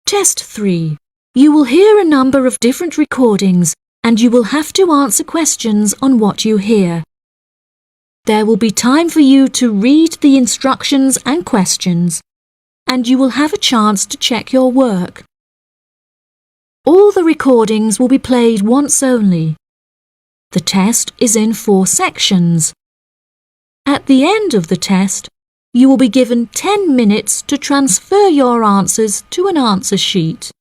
Test 3. You will hear a number of different recordings and you will have to answer questions on what you hear. There will be time for you to read the instructions and questions, and you will have a chance to check your work. All the recordings will be played once only. The test is in 4 sections. At the end of the test, you will be given 10 minutes to transfer your answers to an answer sheet.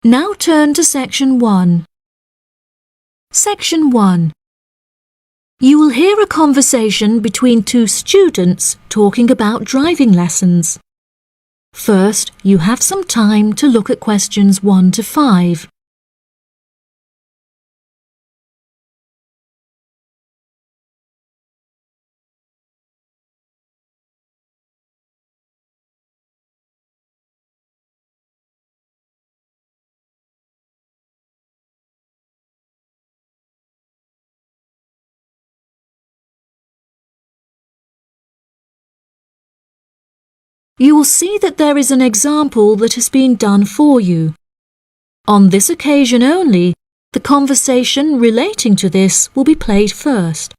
Now turn to Section 1. Section 1. You will hear a conversation between 2 students talking about driving lessons. First, you have some time to look at questions 1 to 5. You will see that there is an example that has been done for you. On this occasion only, the conversation relating to this will be played first.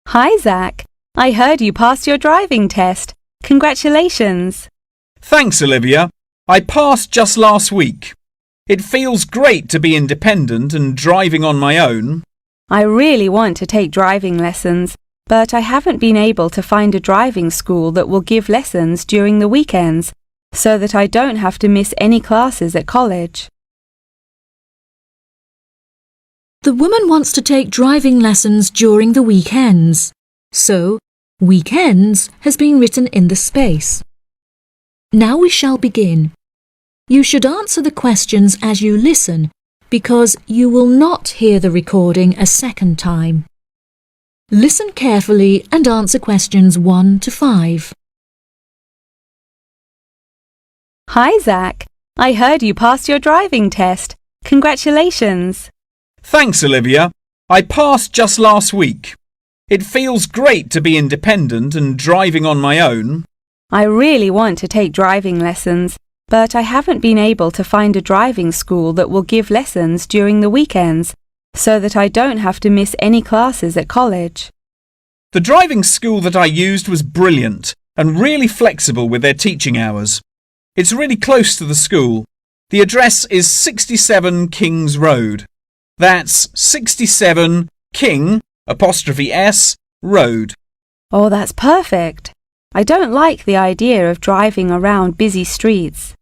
Hi, Zach. I heard you passed your driving test. Congratulations. Thanks, Olivia. I passed just last week. It feels great to be independent and driving on my own. I really want to take driving lessons, but I haven't been able to find a driving school that will give lessons during the weekends, so that I don't have to miss any classes at college. The woman wants to take driving lessons during the weekends, so weekends has been written in the space. Now we shall begin. You should answer the questions as you listen, because you will not hear the recording a second time. Listen carefully and answer questions 1 to 5. Hi, Zach. I heard you passed your driving test. Congratulations. Thanks, Olivia. I passed just last week. It feels great to be independent and driving on my own. I really want to take driving lessons, but I haven't been able to find a driving school that will give lessons during the weekends, so that I don't have to miss any classes at college. The driving school that I used was brilliant and really flexible with their teaching hours. It's really close to the school. The address is 67 Kings Road. That's 67 King '(S) Road. Oh, that's perfect. I don't like the idea of driving around busy streets.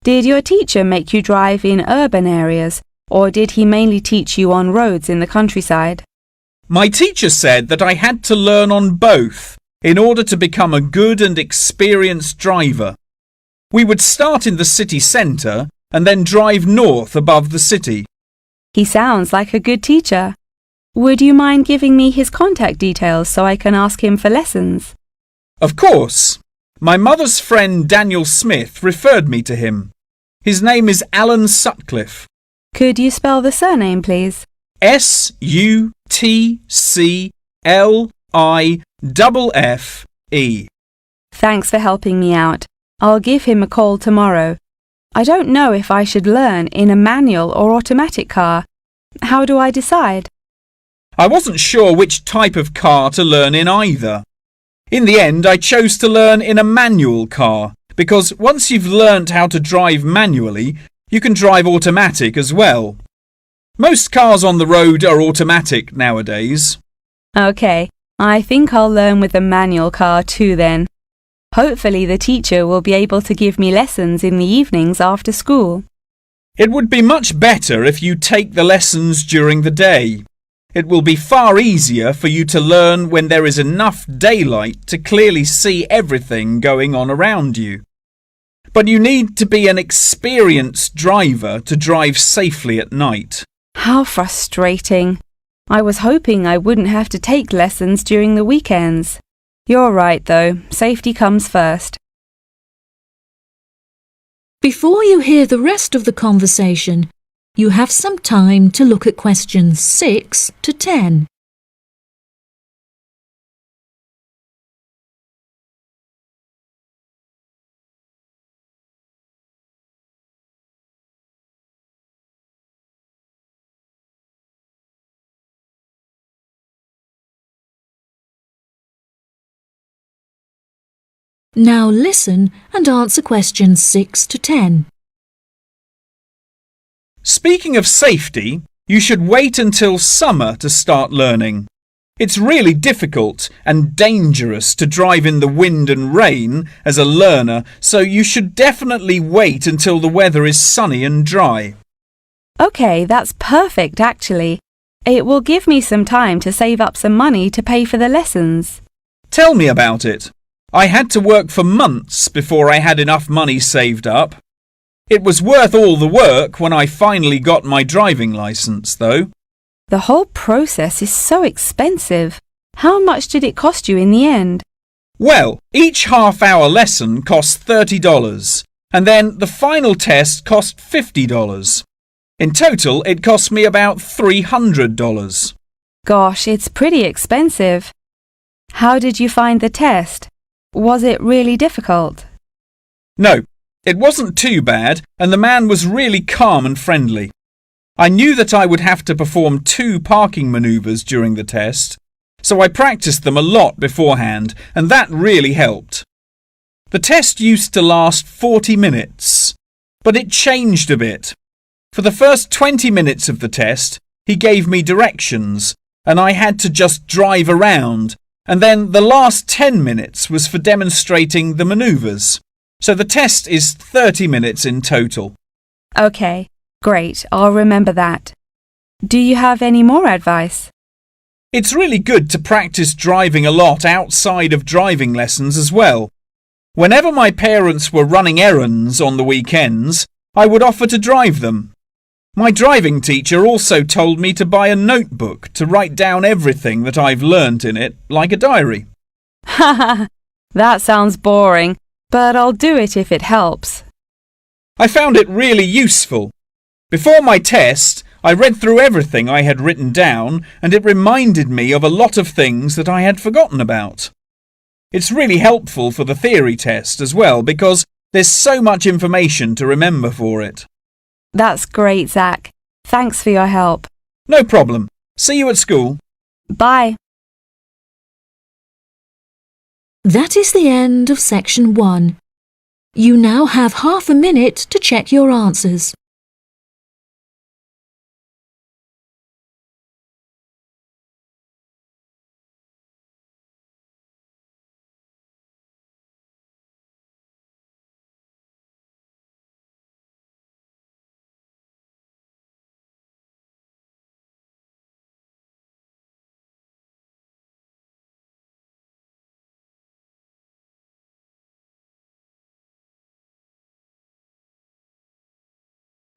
Did your teacher make you drive in urban areas, or did he mainly teach you on roads in the countryside? My teacher said that I had to learn on both in order to become a good and experienced driver. We would start in the city centre and then drive north above the city. He sounds like a good teacher. Would you mind giving me his contact details so I can ask him for lessons? Of course. My mother's friend Daniel Smith referred me to him. His name is Alan Sutcliffe. Could you spell the surname, please? Sutcliffe. Thanks for helping me out. I'll give him a call tomorrow. I don't know if I should learn in a manual or automatic car. How do I decide? I wasn't sure which type of car to learn in either. In the end, I chose to learn in a manual car because once you've learnt how to drive manually, you can drive automatic as well. Most cars on the road are automatic nowadays. OK, I think I'll learn with the manual car too then. Hopefully the teacher will be able to give me lessons in the evenings after school. It would be much better if you take the lessons during the day. It will be far easier for you to learn when there is enough daylight to clearly see everything going on around you. But you need to be an experienced driver to drive safely at night. How frustrating. I was hoping I wouldn't have to take lessons during the weekends. You're right though, safety comes first. Before you hear the rest of the conversation, you have some time to look at questions 6 to 10. Now listen and answer questions 6 to 10. Speaking of safety, you should wait until summer to start learning. It's really difficult and dangerous to drive in the wind and rain as a learner, so you should definitely wait until the weather is sunny and dry. OK, that's perfect actually. It will give me some time to save up some money to pay for the lessons. Tell me about it. I had to work for months before I had enough money saved up. It was worth all the work when I finally got my driving licence, though. The whole process is so expensive. How much did it cost you in the end? Well, each half-hour lesson cost $30, and then the final test cost $50. In total, it cost me about $300. Gosh, it's pretty expensive. How did you find the test? Was it really difficult? No, it wasn't too bad, and the man was really calm and friendly. I knew that I would have to perform 2 parking manoeuvres during the test, so I practiced them a lot beforehand, and that really helped. The test used to last 40 minutes, but it changed a bit. For the first 20 minutes of the test, he gave me directions, and I had to just drive around, and then the last 10 minutes was for demonstrating the manoeuvres. So the test is 30 minutes in total. OK, great. I'll remember that. Do you have any more advice? It's really good to practice driving a lot outside of driving lessons as well. Whenever my parents were running errands on the weekends, I would offer to drive them. My driving teacher also told me to buy a notebook to write down everything that I've learnt in it, like a diary. Haha, that sounds boring, but I'll do it if it helps. I found it really useful. Before my test, I read through everything I had written down, and it reminded me of a lot of things that I had forgotten about. It's really helpful for the theory test as well, because there's so much information to remember for it. That's great, Zach. Thanks for your help. No problem. See you at school. Bye. That is the end of section 1. You now have half a minute to check your answers.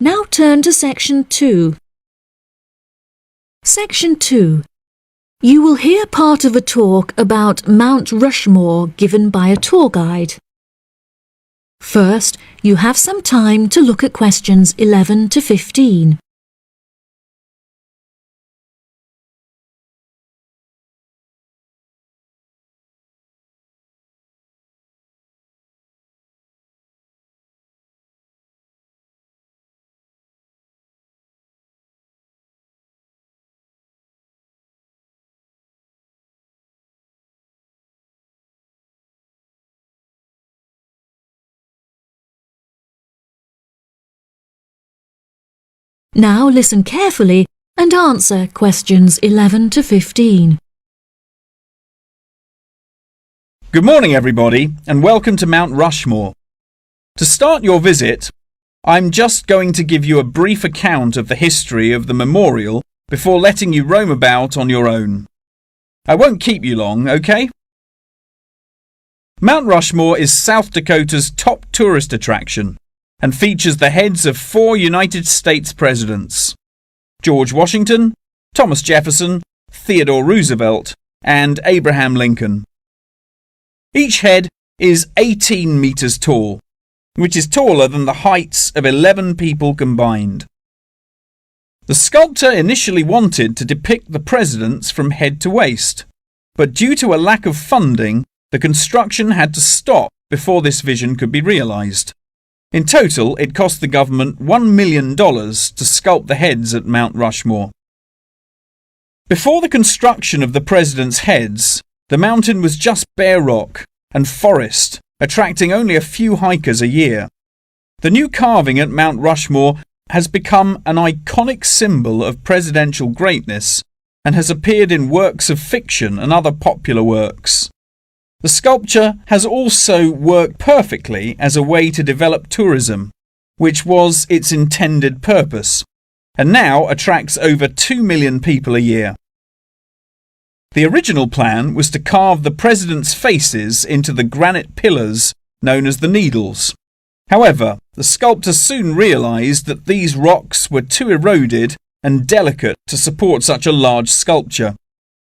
Now turn to section 2. Section 2. You will hear part of a talk about Mount Rushmore given by a tour guide. First, you have some time to look at questions 11 to 15. Now listen carefully and answer questions 11 to 15. Good morning, everybody, and welcome to Mount Rushmore. To start your visit, I'm just going to give you a brief account of the history of the memorial before letting you roam about on your own. I won't keep you long, okay? Mount Rushmore is South Dakota's top tourist attraction and features the heads of 4 United States presidents: George Washington, Thomas Jefferson, Theodore Roosevelt, and Abraham Lincoln. Each head is 18 meters tall, which is taller than the heights of 11 people combined. The sculptor initially wanted to depict the presidents from head to waist, but due to a lack of funding, the construction had to stop before this vision could be realised. In total, it cost the government $1 million to sculpt the heads at Mount Rushmore. Before the construction of the presidents' heads, the mountain was just bare rock and forest, attracting only a few hikers a year. The new carving at Mount Rushmore has become an iconic symbol of presidential greatness and has appeared in works of fiction and other popular works. The sculpture has also worked perfectly as a way to develop tourism, which was its intended purpose, and now attracts over 2 million people a year. The original plan was to carve the presidents' faces into the granite pillars known as the Needles. However, the sculptor soon realised that these rocks were too eroded and delicate to support such a large sculpture.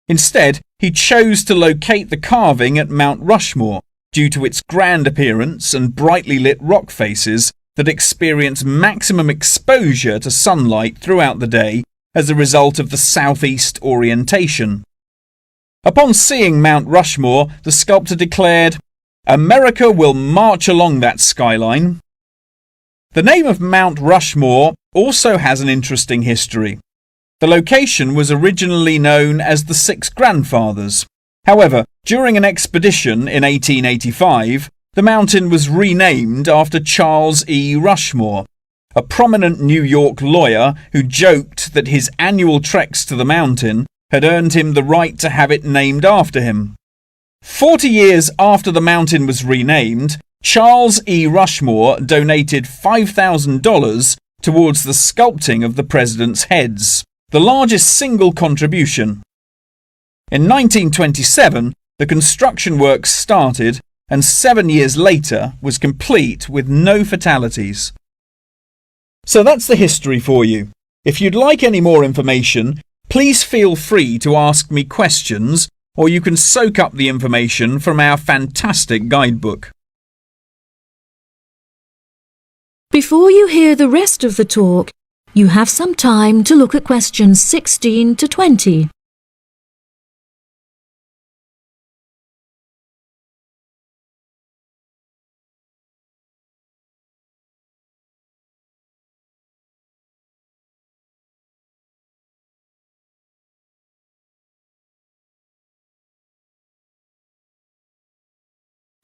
Instead, he chose to locate the carving at Mount Rushmore due to its grand appearance and brightly lit rock faces that experience maximum exposure to sunlight throughout the day as a result of the southeast orientation. Upon seeing Mount Rushmore, the sculptor declared, "America will march along that skyline." The name of Mount Rushmore also has an interesting history. The location was originally known as the Six Grandfathers. However, during an expedition in 1885, the mountain was renamed after Charles E. Rushmore, a prominent New York lawyer who joked that his annual treks to the mountain had earned him the right to have it named after him. 40 years after the mountain was renamed, Charles E. Rushmore donated $5,000 towards the sculpting of the presidents' heads, the largest single contribution. In 1927, the construction works started and 7 years later was complete with no fatalities. So that's the history for you. If you'd like any more information, please feel free to ask me questions, or you can soak up the information from our fantastic guidebook. Before you hear the rest of the talk, you have some time to look at questions 16 to 20.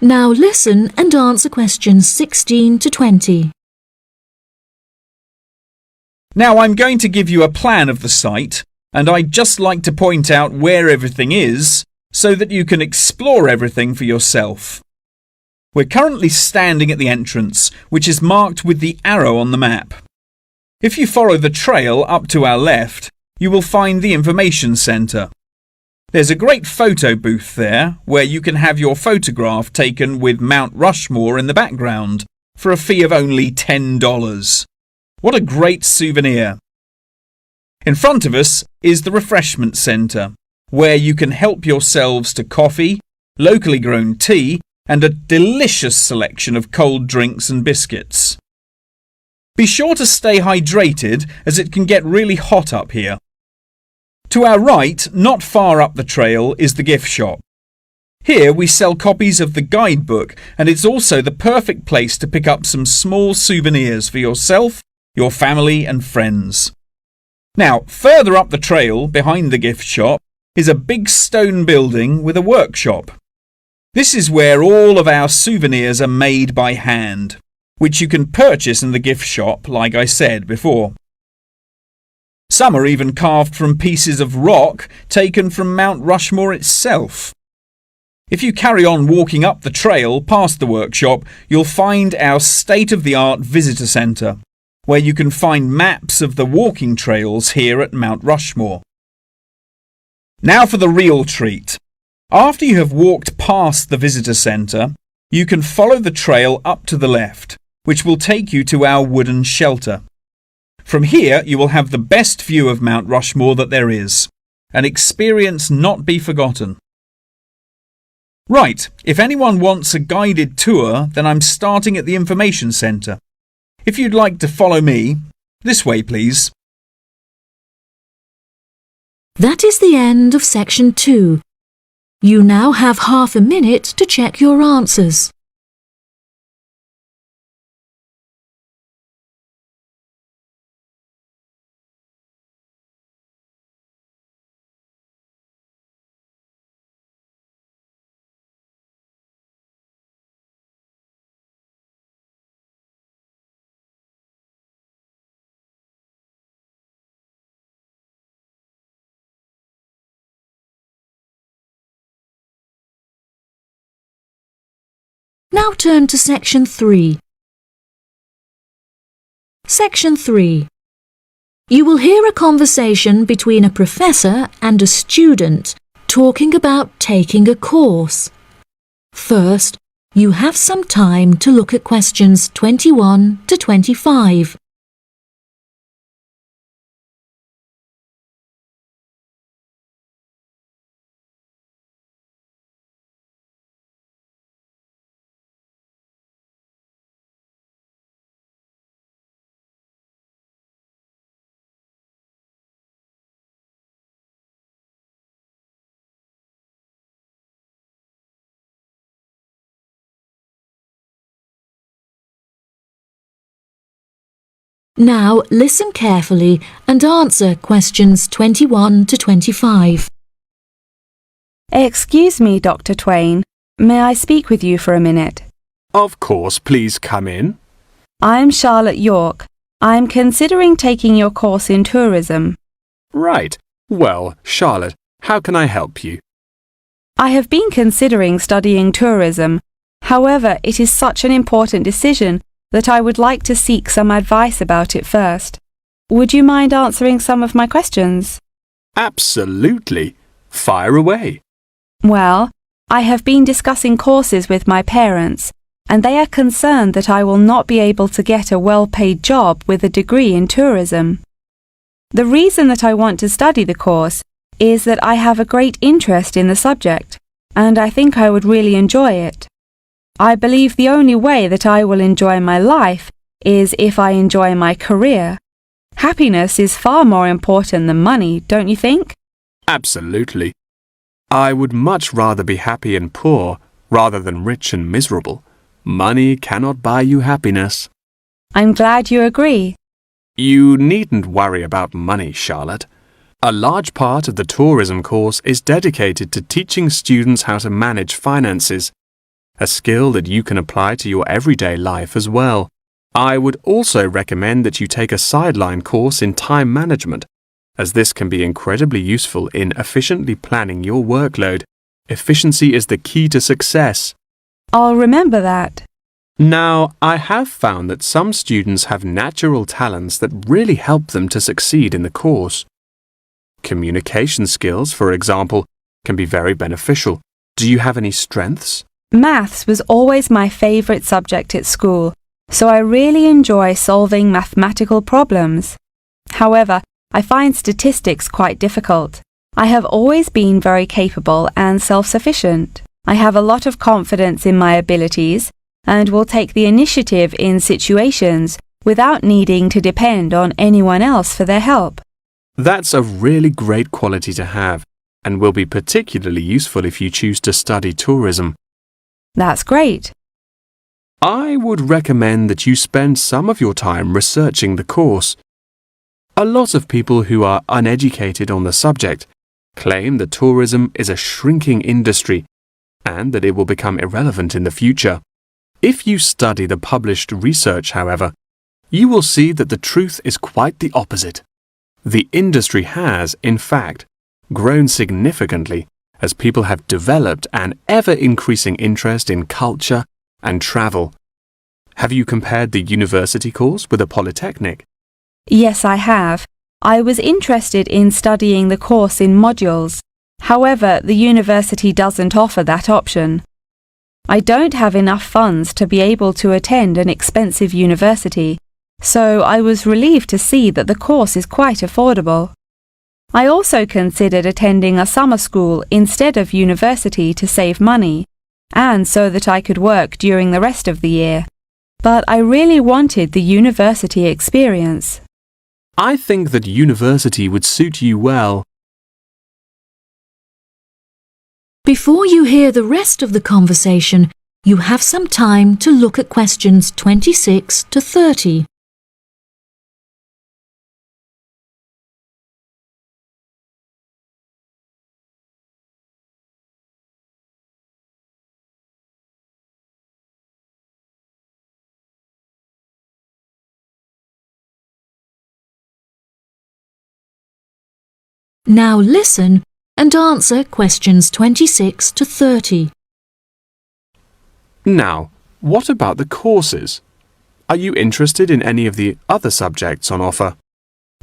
Now listen and answer questions 16 to 20. Now I'm going to give you a plan of the site, and I'd just like to point out where everything is so that you can explore everything for yourself. We're currently standing at the entrance, which is marked with the arrow on the map. If you follow the trail up to our left, you will find the information centre. There's a great photo booth there where you can have your photograph taken with Mount Rushmore in the background for a fee of only $10. What a great souvenir! In front of us is the refreshment centre, where you can help yourselves to coffee, locally grown tea, and a delicious selection of cold drinks and biscuits. Be sure to stay hydrated as it can get really hot up here. To our right, not far up the trail, is the gift shop. Here we sell copies of the guidebook, and it's also the perfect place to pick up some small souvenirs for yourself, your family and friends. Now, further up the trail, behind the gift shop, is a big stone building with a workshop. This is where all of our souvenirs are made by hand, which you can purchase in the gift shop, like I said before. Some are even carved from pieces of rock taken from Mount Rushmore itself. If you carry on walking up the trail past the workshop, you'll find our state-of-the-art visitor centre, where you can find maps of the walking trails here at Mount Rushmore. Now for the real treat. After you have walked past the visitor centre, you can follow the trail up to the left, which will take you to our wooden shelter. From here you will have the best view of Mount Rushmore that there is, an experience not be forgotten. Right, if anyone wants a guided tour, then I'm starting at the information centre. If you'd like to follow me, this way please. That is the end of section 2. You now have half a minute to check your answers. Now turn to section 3. Section 3. You will hear a conversation between a professor and a student talking about taking a course. First, you have some time to look at questions 21 to 25. Now listen carefully and answer questions 21 to 25. Excuse me, Dr. Twain. May I speak with you for a minute? Of course, please come in. I'm Charlotte York. I'm considering taking your course in tourism. Right. Well, Charlotte, how can I help you? I have been considering studying tourism. However, it is such an important decision that I would like to seek some advice about it first. Would you mind answering some of my questions? Absolutely. Fire away. Well, I have been discussing courses with my parents, and they are concerned that I will not be able to get a well-paid job with a degree in tourism. The reason that I want to study the course is that I have a great interest in the subject, and I think I would really enjoy it. I believe the only way that I will enjoy my life is if I enjoy my career. Happiness is far more important than money, don't you think? Absolutely. I would much rather be happy and poor rather than rich and miserable. Money cannot buy you happiness. I'm glad you agree. You needn't worry about money, Charlotte. A large part of the tourism course is dedicated to teaching students how to manage finances, a skill that you can apply to your everyday life as well. I would also recommend that you take a sideline course in time management, as this can be incredibly useful in efficiently planning your workload. Efficiency is the key to success. I'll remember that. Now, I have found that some students have natural talents that really help them to succeed in the course. Communication skills, for example, can be very beneficial. Do you have any strengths? Maths was always my favourite subject at school, so I really enjoy solving mathematical problems. However, I find statistics quite difficult. I have always been very capable and self-sufficient. I have a lot of confidence in my abilities and will take the initiative in situations without needing to depend on anyone else for their help. That's a really great quality to have and will be particularly useful if you choose to study tourism. That's great. I would recommend that you spend some of your time researching the course. A lot of people who are uneducated on the subject claim that tourism is a shrinking industry and that it will become irrelevant in the future. If you study the published research, however, you will see that the truth is quite the opposite. The industry has, in fact, grown significantly as people have developed an ever-increasing interest in culture and travel. Have you compared the university course with a polytechnic? Yes, I have. I was interested in studying the course in modules. However, the university doesn't offer that option. I don't have enough funds to be able to attend an expensive university, so I was relieved to see that the course is quite affordable. I also considered attending a summer school instead of university to save money, and so that I could work during the rest of the year. But I really wanted the university experience. I think that university would suit you well. Before you hear the rest of the conversation, you have some time to look at questions 26 to 30. Now listen and answer questions 26 to 30. Now, what about the courses? Are you interested in any of the other subjects on offer?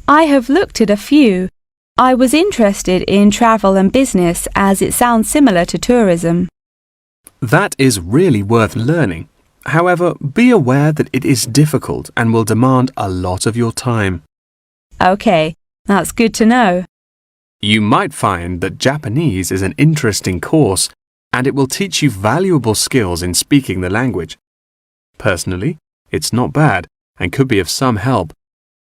I have looked at a few. I was interested in travel and business as it sounds similar to tourism. That is really worth learning. However, be aware that it is difficult and will demand a lot of your time. Okay, that's good to know. You might find that Japanese is an interesting course and it will teach you valuable skills in speaking the language. Personally, it's not bad and could be of some help,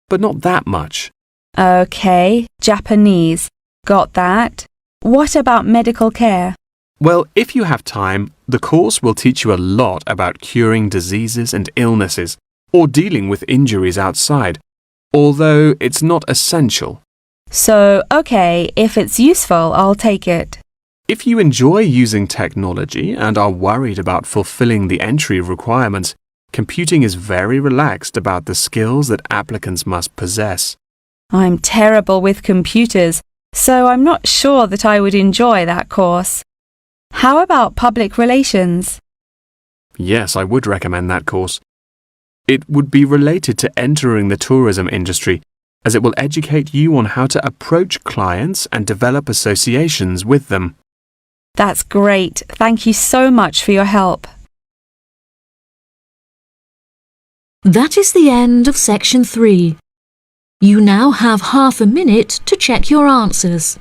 but not that much. Okay, Japanese. Got that. What about medical care? Well, if you have time, the course will teach you a lot about curing diseases and illnesses or dealing with injuries outside, although it's not essential. So, okay, if it's useful, I'll take it. If you enjoy using technology and are worried about fulfilling the entry requirements, computing is very relaxed about the skills that applicants must possess. I'm terrible with computers, so I'm not sure that I would enjoy that course. How about public relations? Yes, I would recommend that course. It would be related to entering the tourism industry, as it will educate you on how to approach clients and develop associations with them. That's great. Thank you so much for your help. That is the end of section 3. You now have half a minute to check your answers.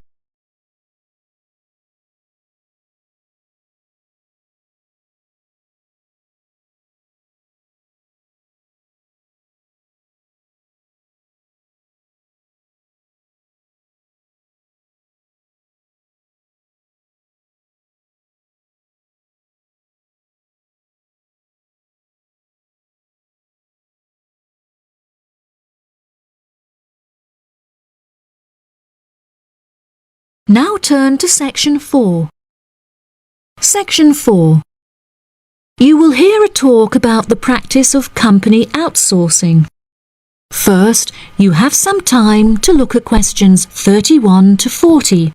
Now turn to section 4. Section 4. You will hear a talk about the practice of company outsourcing. First, you have some time to look at questions 31 to 40.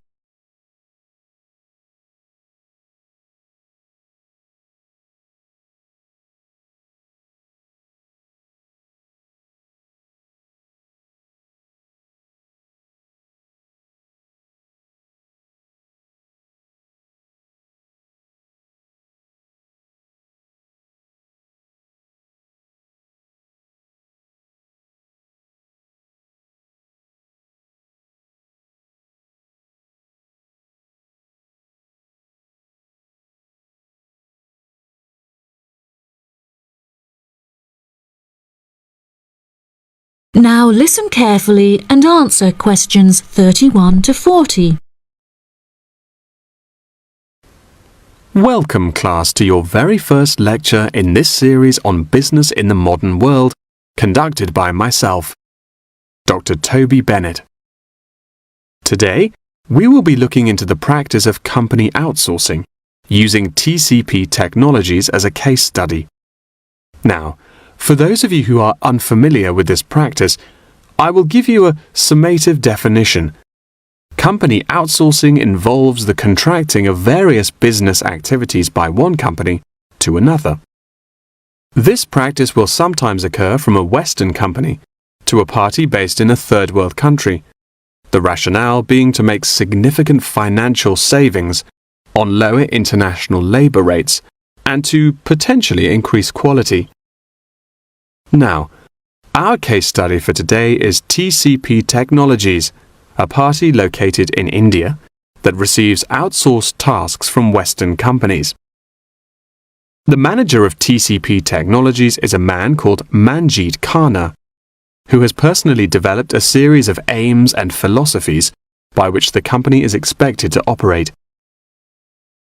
Now listen carefully and answer questions 31 to 40. Welcome, class, to your very first lecture in this series on business in the modern world, conducted by myself, Dr. Toby Bennett. Today, we will be looking into the practice of company outsourcing, using TCP technologies as a case study. Now, for those of you who are unfamiliar with this practice, I will give you a summative definition. Company outsourcing involves the contracting of various business activities by one company to another. This practice will sometimes occur from a Western company to a party based in a third world country, the rationale being to make significant financial savings on lower international labour rates and to potentially increase quality. Now, our case study for today is TCP Technologies, a party located in India that receives outsourced tasks from Western companies. The manager of TCP Technologies is a man called Manjeet Khanna, who has personally developed a series of aims and philosophies by which the company is expected to operate.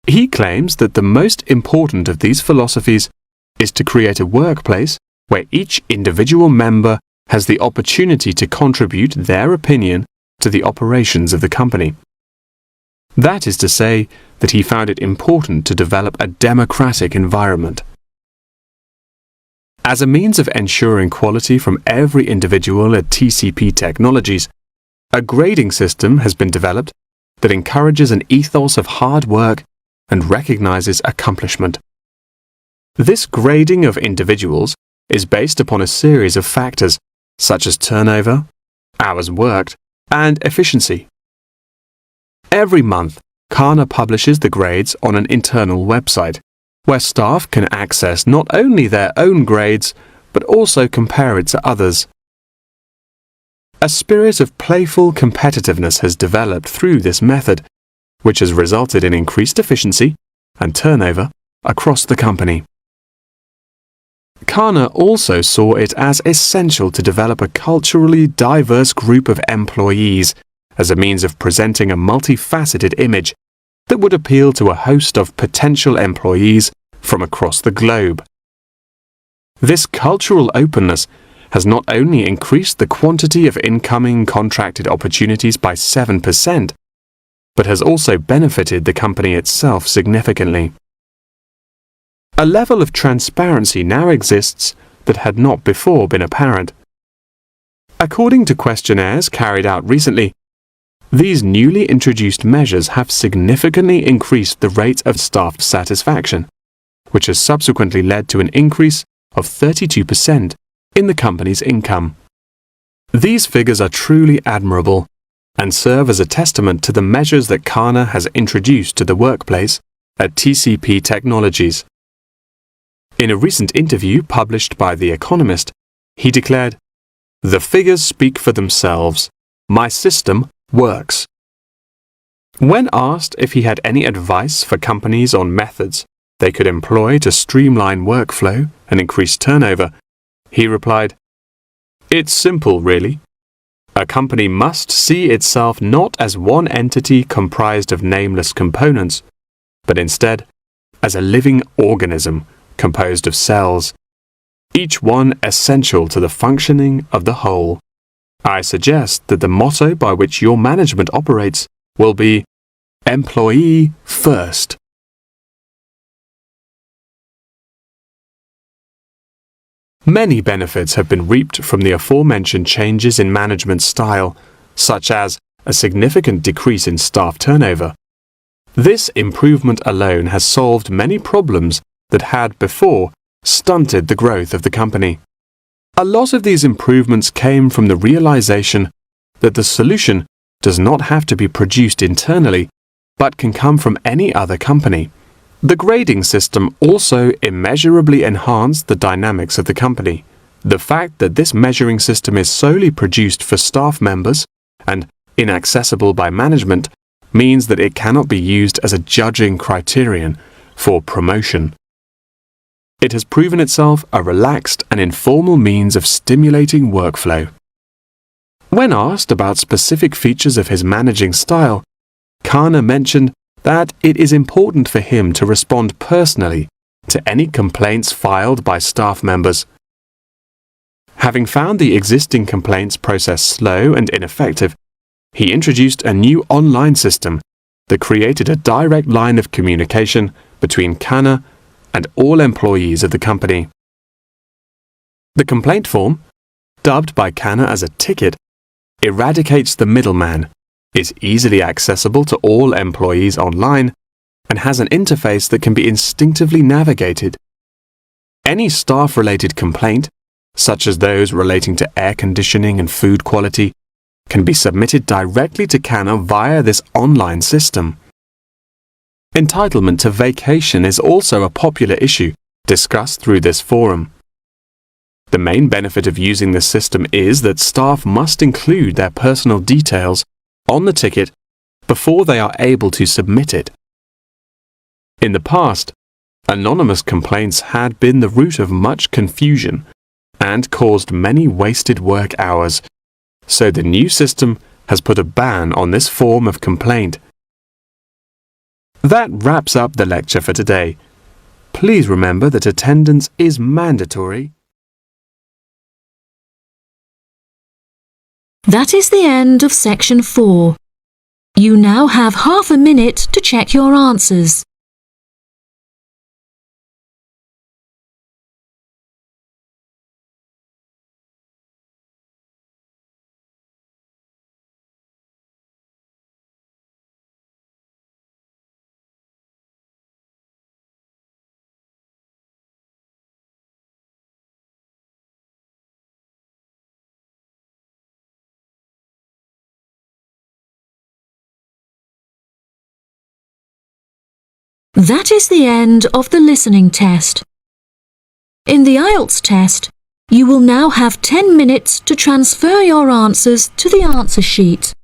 He claims that the most important of these philosophies is to create a workplace where each individual member has the opportunity to contribute their opinion to the operations of the company. That is to say that he found it important to develop a democratic environment. As a means of ensuring quality from every individual at TCP Technologies, a grading system has been developed that encourages an ethos of hard work and recognizes accomplishment. This grading of individuals is based upon a series of factors such as turnover, hours worked, and efficiency. Every month, Kana publishes the grades on an internal website, where staff can access not only their own grades, but also compare it to others. A spirit of playful competitiveness has developed through this method, which has resulted in increased efficiency and turnover across the company. Kana also saw it as essential to develop a culturally diverse group of employees as a means of presenting a multifaceted image that would appeal to a host of potential employees from across the globe. This cultural openness has not only increased the quantity of incoming contracted opportunities by 7%, but has also benefited the company itself significantly. A level of transparency now exists that had not before been apparent. According to questionnaires carried out recently, these newly introduced measures have significantly increased the rate of staff satisfaction, which has subsequently led to an increase of 32% in the company's income. These figures are truly admirable and serve as a testament to the measures that Kana has introduced to the workplace at TCP Technologies. In a recent interview published by The Economist, he declared, "The figures speak for themselves. My system works." When asked if he had any advice for companies on methods they could employ to streamline workflow and increase turnover, he replied, "It's simple, really. A company must see itself not as one entity comprised of nameless components, but instead as a living organism composed of cells, each one essential to the functioning of the whole. I suggest that the motto by which your management operates will be employee first." Many benefits have been reaped from the aforementioned changes in management style, such as a significant decrease in staff turnover. This improvement alone has solved many problems that had before stunted the growth of the company. A lot of these improvements came from the realization that the solution does not have to be produced internally, but can come from any other company. The grading system also immeasurably enhanced the dynamics of the company. The fact that this measuring system is solely produced for staff members and inaccessible by management means that it cannot be used as a judging criterion for promotion. It has proven itself a relaxed and informal means of stimulating workflow. When asked about specific features of his managing style, Kana mentioned that it is important for him to respond personally to any complaints filed by staff members. Having found the existing complaints process slow and ineffective, he introduced a new online system that created a direct line of communication between Kana and all employees of the company. The complaint form, dubbed by Kana as a ticket, eradicates the middleman, is easily accessible to all employees online, and has an interface that can be instinctively navigated. Any staff-related complaint, such as those relating to air conditioning and food quality, can be submitted directly to Kana via this online system. Entitlement to vacation is also a popular issue discussed through this forum. The main benefit of using this system is that staff must include their personal details on the ticket before they are able to submit it. In the past, anonymous complaints had been the root of much confusion and caused many wasted work hours, so the new system has put a ban on this form of complaint. That wraps up the lecture for today. Please remember that attendance is mandatory. That is the end of section 4. You now have half a minute to check your answers. That is the end of the listening test. In the Ielts test, you will now have 10 minutes to transfer your answers to the answer sheet.